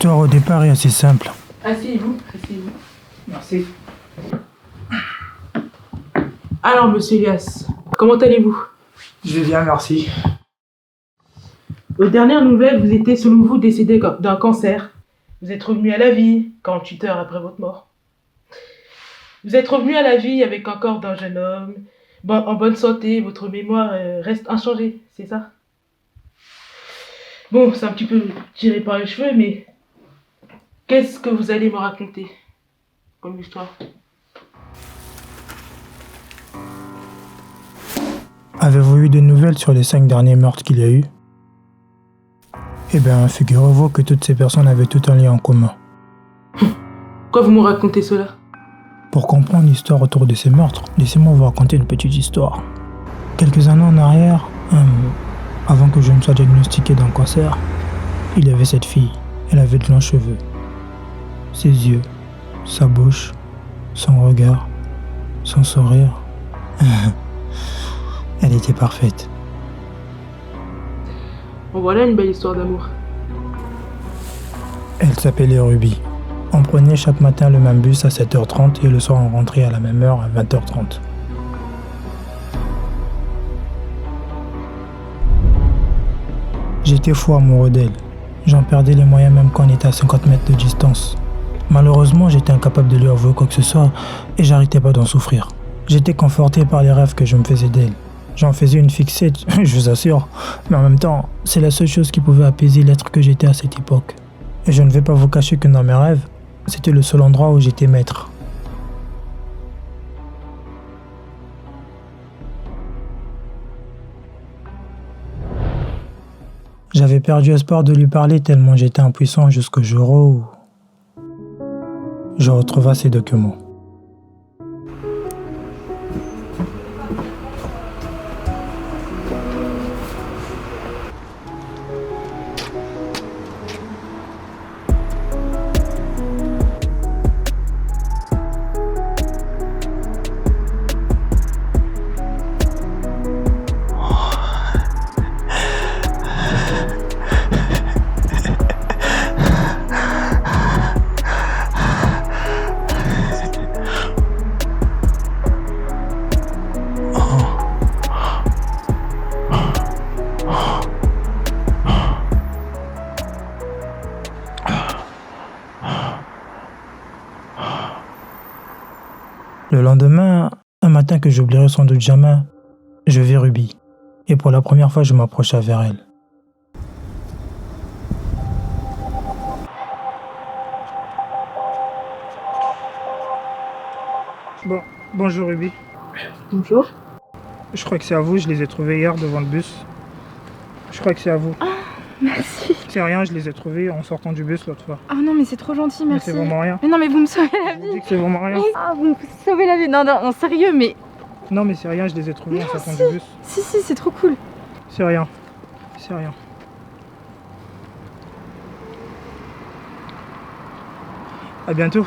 L'histoire au départ est assez simple. Asseyez-vous, asseyez-vous. Merci. Alors, monsieur Elias, comment allez-vous? Je vais bien, merci. Aux dernières nouvelles, vous étiez selon vous décédé d'un cancer. Vous êtes revenu à la vie 48 heures après votre mort. Vous êtes revenu à la vie avec un corps d'un jeune homme, en bonne santé, votre mémoire reste inchangée, c'est ça? Bon, c'est un petit peu tiré par les cheveux, mais qu'est-ce que vous allez me raconter comme histoire? Avez-vous eu des nouvelles sur les 5 derniers meurtres qu'il y a eu? Eh bien, figurez-vous que toutes ces personnes avaient tout un lien en commun. Pourquoi vous me racontez cela? Pour comprendre l'histoire autour de ces meurtres, laissez-moi vous raconter une petite histoire. Quelques années en arrière, avant que je me sois diagnostiqué d'un cancer, il y avait cette fille. Elle avait de longs cheveux. Ses yeux, sa bouche, son regard, son sourire. Elle était parfaite. Bon, voilà une belle histoire d'amour. Elle s'appelait Ruby. On prenait chaque matin le même bus à 7h30 et le soir on rentrait à la même heure à 20h30. J'étais fou amoureux d'elle. J'en perdais les moyens même quand on était à 50 mètres de distance. Malheureusement, j'étais incapable de lui avouer quoi que ce soit et j'arrêtais pas d'en souffrir. J'étais conforté par les rêves que je me faisais d'elle. J'en faisais une fixette, je vous assure. Mais en même temps, c'est la seule chose qui pouvait apaiser l'être que j'étais à cette époque. Et je ne vais pas vous cacher que dans mes rêves, c'était le seul endroit où j'étais maître. J'avais perdu espoir de lui parler tellement j'étais impuissant jusqu'au jour où je retrouvai ces documents. Le lendemain, un matin que j'oublierai sans doute jamais, je vis Ruby. Et pour la première fois, je m'approcha vers elle. Bonjour Ruby. Bonjour. Je crois que c'est à vous, je les ai trouvés hier devant le bus. Je crois que c'est à vous. Ah, merci. C'est rien, je les ai trouvés en sortant du bus l'autre fois. Ah non, mais c'est trop gentil, merci. Mais c'est vraiment rien. Mais non, mais vous me sauvez la Je vie. vous dis que c'est vraiment rien. Ah, vous me sauvez la vie. Non, non, non, sérieux, mais... Non mais c'est rien, je les ai trouvés en sortant si. du bus. Si, c'est trop cool. C'est rien. C'est rien. À bientôt.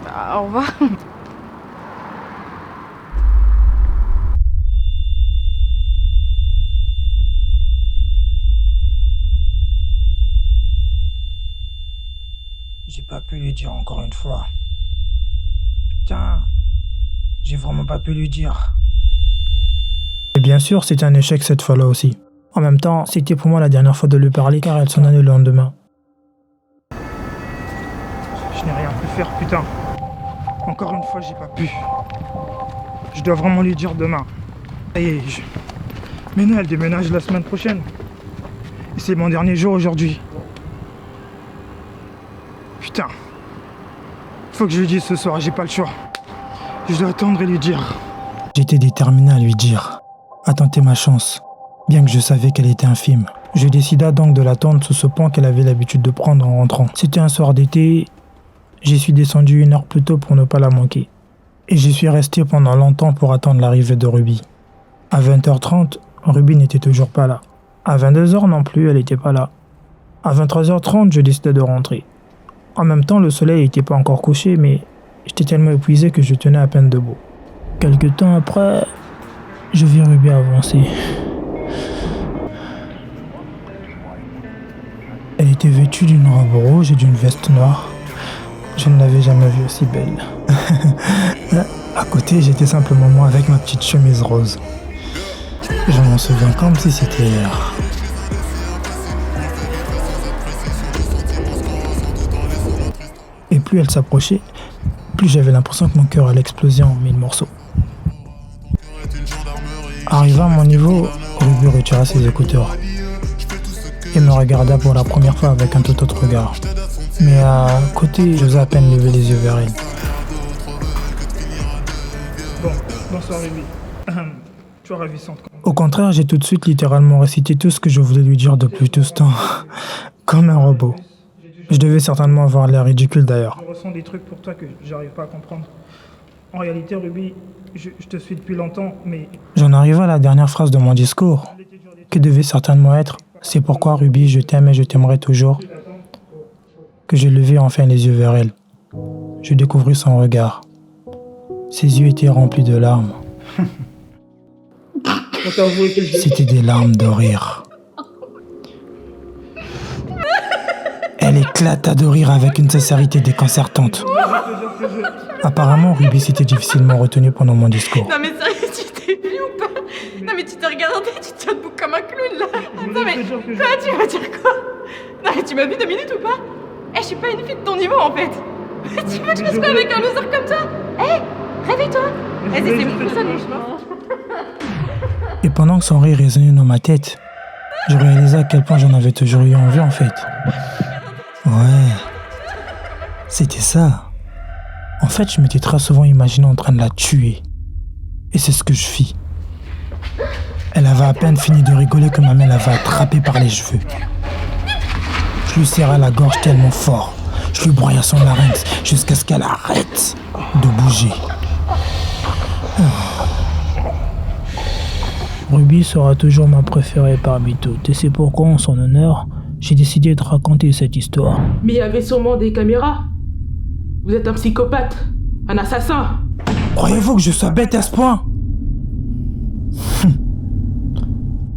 Bah, au revoir. J'ai pas pu lui dire encore une fois. Putain, j'ai vraiment pas pu lui dire. Et bien sûr, c'était un échec cette fois-là aussi. En même temps, c'était pour moi la dernière fois de lui parler car elle s'en allait le lendemain. Je n'ai rien pu faire, putain. Encore une fois, j'ai pas pu. Je dois vraiment lui dire demain. Ça y est, Mais non, elle déménage la semaine prochaine. Et c'est mon dernier jour aujourd'hui. Putain. Faut que je lui dise ce soir, j'ai pas le choix. Je dois attendre et lui dire. J'étais déterminé à lui dire. À tenter ma chance. Bien que je savais qu'elle était infime. Je décida donc de l'attendre sous ce pont qu'elle avait l'habitude de prendre en rentrant. C'était un soir d'été. J'y suis descendu 1 heure plus tôt pour ne pas la manquer. Et j'y suis resté pendant longtemps pour attendre l'arrivée de Ruby. À 20h30, Ruby n'était toujours pas là. À 22h non plus, elle n'était pas là. À 23h30, je décidai de rentrer. En même temps, le soleil n'était pas encore couché, mais j'étais tellement épuisé que je tenais à peine debout. Quelque temps après, je vis Ruby avancer. Elle était vêtue d'une robe rouge et d'une veste noire. Je ne l'avais jamais vue aussi belle. À côté, j'étais simplement moi avec ma petite chemise rose. Je m'en souviens comme si c'était hier. Et plus elle s'approchait, plus j'avais l'impression que mon cœur allait exploser en mille morceaux. Arrivé à mon niveau, Ruby retira ses écouteurs et me regarda pour la première fois avec un tout autre regard. Mais à côté, j'osais à peine lever les yeux vers elle. Bon, bonsoir Ruby. Tu es ravissante. Au contraire, j'ai tout de suite littéralement récité tout ce que je voulais lui dire depuis tout ce temps. Comme un robot. Je devais certainement avoir l'air ridicule d'ailleurs. Je ressens des trucs pour toi que j'arrive pas à comprendre. En réalité, Ruby, je te suis depuis longtemps, mais J'en arrive à la dernière phrase de mon discours, qui devait certainement être « C'est pourquoi, Ruby, je t'aime et je t'aimerai toujours », que je levai enfin les yeux vers elle. Je découvris son regard. Ses yeux étaient remplis de larmes. on t'a avoué que C'était des larmes de rire. Elle éclata de rire avec une sincérité déconcertante. Apparemment, Ruby s'était difficilement retenue pendant mon discours. Non mais sérieux, tu t'es vu ou pas? Non mais tu t'es regardé, tu te tiens debout comme un clown là. Non mais quoi, tu vas dire quoi? Non mais tu m'as vu 2 minutes ou pas? Eh, je suis pas une fille de ton niveau en fait. Tu veux que je fasse quoi avec un loser comme toi? Eh, réveille-toi. Vas-y, c'est mon seul chemin. Et pendant que son rire résonnait dans ma tête, je réalisais à quel point j'en avais toujours eu envie en fait. Ouais, c'était ça. En fait, je m'étais très souvent imaginé en train de la tuer. Et c'est ce que je fis. Elle avait à peine fini de rigoler que ma main l'avait attrapée par les cheveux. Je lui serrai la gorge tellement fort. Je lui broyai son larynx jusqu'à ce qu'elle arrête de bouger. Ruby sera toujours ma préférée parmi toutes. Et c'est pourquoi, en son honneur, j'ai décidé de raconter cette histoire. Mais il y avait sûrement des caméras. Vous êtes un psychopathe, un assassin. Croyez-vous que je sois bête à ce point?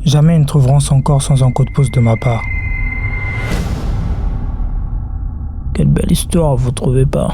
Jamais ils ne trouveront son corps sans un coup de pouce de ma part. Quelle belle histoire, vous trouvez pas?